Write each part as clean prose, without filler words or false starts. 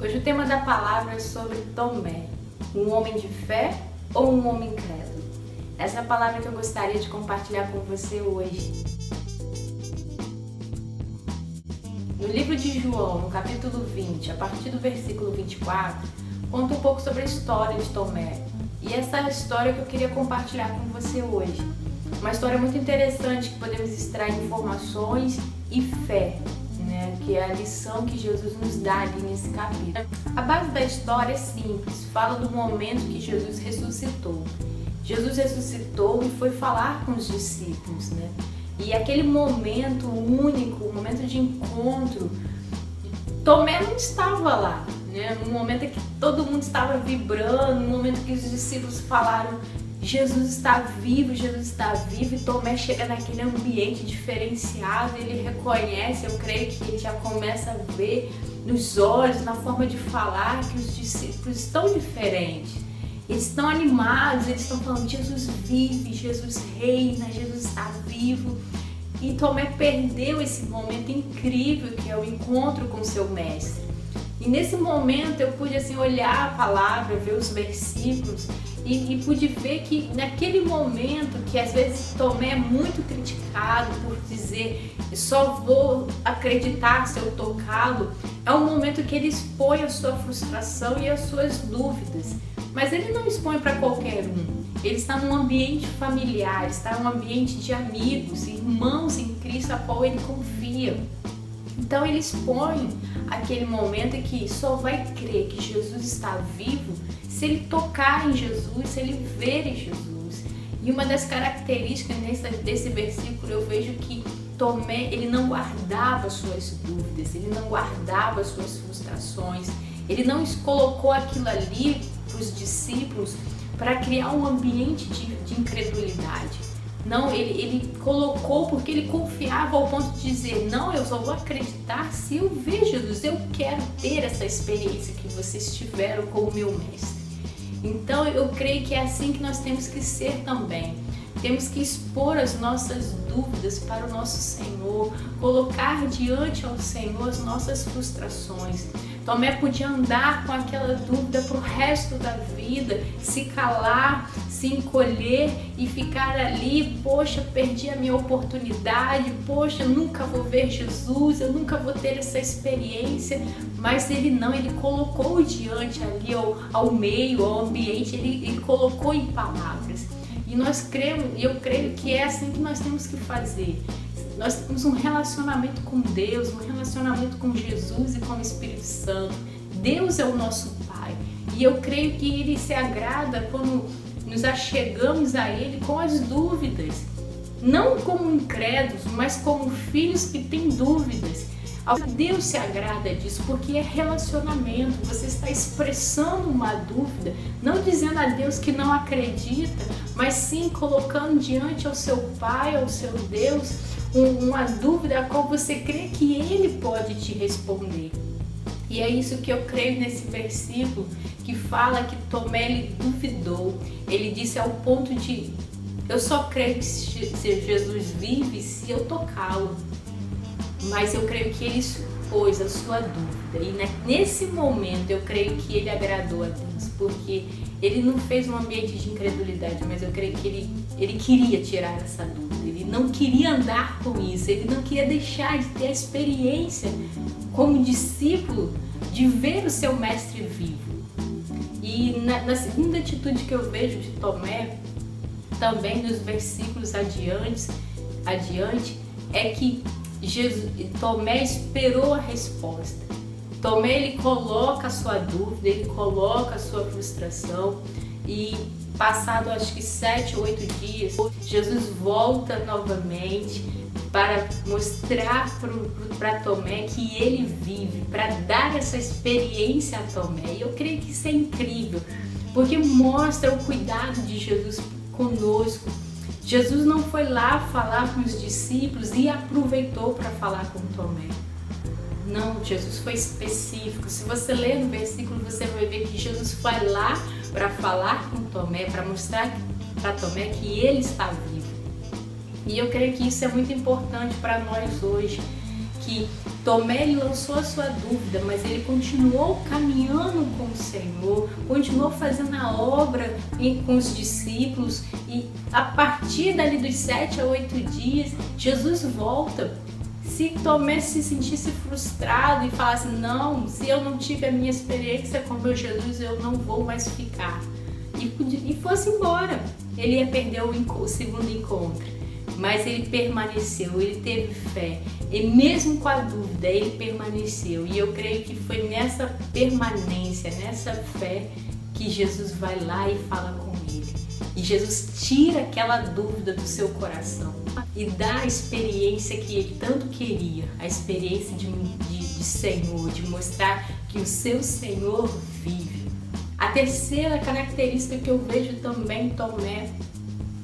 Hoje o tema da palavra é sobre Tomé, um homem de fé ou um homem incrédulo? Essa é a palavra que eu gostaria de compartilhar com você hoje. No livro de João, no capítulo 20, a partir do versículo 24, conta um pouco sobre a história de Tomé. E essa é a história que eu queria compartilhar com você hoje. Uma história muito interessante que podemos extrair informações e fé, que é a lição que Jesus nos dá ali nesse capítulo. A base da história é simples, fala do momento que Jesus ressuscitou. Jesus ressuscitou e foi falar com os discípulos, E aquele momento único, um momento de encontro, Tomé não estava lá, No momento em que todo mundo estava vibrando, no momento que os discípulos falaram Jesus está vivo, e Tomé chega naquele ambiente diferenciado, ele reconhece, eu creio que ele já começa a ver nos olhos, na forma de falar, que os discípulos estão diferentes. Eles estão animados, eles estão falando, Jesus vive, Jesus reina, Jesus está vivo. E Tomé perdeu esse momento incrível que é o encontro com seu mestre. E nesse momento eu pude olhar a palavra, ver os versículos e pude ver que naquele momento que às vezes Tomé é muito criticado por dizer só vou acreditar se eu tocá-lo, é um momento que ele expõe a sua frustração e as suas dúvidas. Mas ele não expõe para qualquer um. Ele está num ambiente familiar, está num ambiente de amigos, irmãos em Cristo a qual ele confia. Então ele expõe aquele momento em que só vai crer que Jesus está vivo se ele tocar em Jesus, se ele ver em Jesus. E uma das características desse versículo eu vejo que Tomé, ele não guardava suas dúvidas, ele não guardava suas frustrações, ele não colocou aquilo ali para os discípulos para criar um ambiente de incredulidade. Não, ele colocou porque ele confiava ao ponto de dizer, não, eu só vou acreditar se eu ver Jesus, eu quero ter essa experiência que vocês tiveram com o meu mestre. Então eu creio que é assim que nós temos que ser também. Temos que expor as nossas dúvidas para o nosso Senhor, colocar diante ao Senhor as nossas frustrações. Tomé podia andar com aquela dúvida para o resto da vida, se calar, se encolher e ficar ali, poxa, perdi a minha oportunidade, poxa, nunca vou ver Jesus, eu nunca vou ter essa experiência. Mas ele não, ele colocou diante ali ao meio, ao ambiente, ele colocou em palavras. E nós cremos, e eu creio que é assim que nós temos que fazer. Nós temos um relacionamento com Deus, um relacionamento com Jesus e com o Espírito Santo. Deus é o nosso Pai. E eu creio que Ele se agrada quando nos achegamos a Ele com as dúvidas. Não como incrédulos, mas como filhos que têm dúvidas. Deus se agrada disso porque é relacionamento. Você está expressando uma dúvida, não dizendo a Deus que não acredita, mas sim colocando diante ao seu Pai, ao seu Deus, uma dúvida a qual você crê que Ele pode te responder. E é isso que eu creio nesse versículo que fala que Tomé ele duvidou. Ele disse ao ponto de, eu só creio que Jesus vive se eu tocá-lo. Mas eu creio que ele expôs a sua dúvida. E nesse momento eu creio que ele agradou a Deus. Porque ele não fez um ambiente de incredulidade, mas eu creio que ele queria tirar essa dúvida. Ele não queria andar com isso. Ele não queria deixar de ter a experiência como discípulo de ver o seu mestre vivo. E na segunda atitude que eu vejo de Tomé, também nos versículos adiante, é que Tomé esperou a resposta. Tomé ele coloca a sua dúvida, ele coloca a sua frustração e passado acho que 7 ou 8 dias, Jesus volta novamente para mostrar para Tomé que ele vive, para dar essa experiência a Tomé. E eu creio que isso é incrível, porque mostra o cuidado de Jesus conosco. Jesus não foi lá falar com os discípulos e aproveitou para falar com Tomé. Não, Jesus foi específico. Se você ler no versículo, você vai ver que Jesus foi lá para falar com Tomé, para mostrar para Tomé que ele está vivo. E eu creio que isso é muito importante para nós hoje, que Tomé ele lançou a sua dúvida, mas ele continuou caminhando com o Senhor, continuou fazendo a obra com os discípulos, e a partir dali dos 7 a 8 dias, Jesus volta. Se Tomé se sentisse frustrado e falasse, não, se eu não tive a minha experiência com meu Jesus, eu não vou mais ficar, e fosse embora, ele ia perder o segundo encontro. Mas ele permaneceu, ele teve fé, e mesmo com a dúvida, ele permaneceu. E eu creio que foi nessa permanência, nessa fé, que Jesus vai lá e fala com ele. E Jesus tira aquela dúvida do seu coração e dá a experiência que ele tanto queria, a experiência de Senhor, de mostrar que o seu Senhor vive. A terceira característica que eu vejo também em Tomé,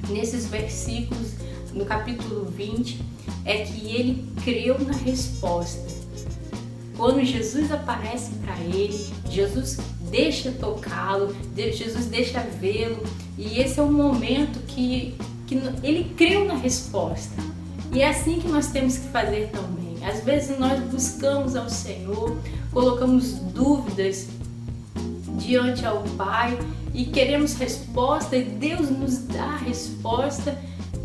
nesses versículos, no capítulo 20, é que ele creu na resposta. Quando Jesus aparece para ele, Jesus deixa tocá-lo, Jesus deixa vê-lo, e esse é o momento que ele creu na resposta. E é assim que nós temos que fazer também. Às vezes nós buscamos ao Senhor, colocamos dúvidas diante ao Pai e queremos resposta, e Deus nos dá a resposta.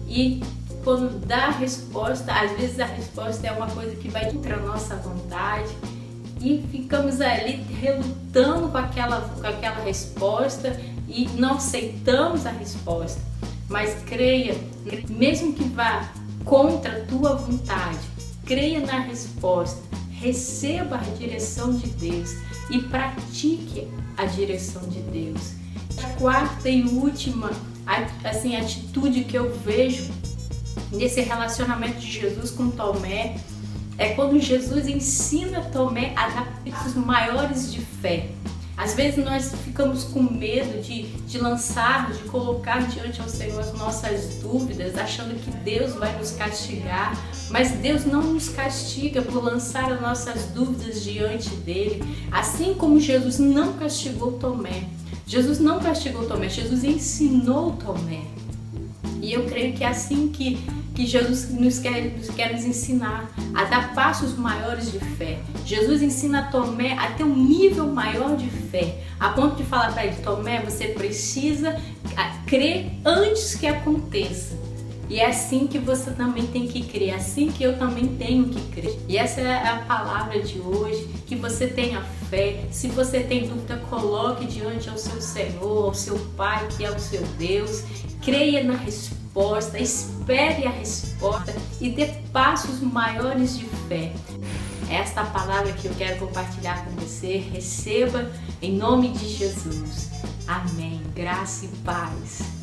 E quando dá a resposta, às vezes a resposta é uma coisa que vai contra a nossa vontade, e ficamos ali relutando com aquela resposta e não aceitamos a resposta. Mas creia, mesmo que vá contra a tua vontade, creia na resposta, receba a direção de Deus e pratique a direção de Deus. A quarta e última atitude que eu vejo nesse relacionamento de Jesus com Tomé é quando Jesus ensina Tomé a dar passos maiores de fé. Às vezes nós ficamos com medo de lançarmos, de colocar diante ao Senhor as nossas dúvidas, achando que Deus vai nos castigar, mas Deus não nos castiga por lançar as nossas dúvidas diante dele, assim como Jesus não castigou Tomé. Jesus não castigou Tomé, Jesus ensinou Tomé. E eu creio que é assim que Jesus nos quer nos ensinar a dar passos maiores de fé. Jesus ensina Tomé a ter um nível maior de fé, a ponto de falar para ele, Tomé, você precisa crer antes que aconteça. E é assim que você também tem que crer, é assim que eu também tenho que crer. E essa é a palavra de hoje, que você tenha fé. Se você tem dúvida, coloque diante ao seu Senhor, ao seu Pai, que é o seu Deus. Creia na resposta, espere a resposta e dê passos maiores de fé. Esta é a palavra que eu quero compartilhar com você. Receba em nome de Jesus. Amém. Graça e paz.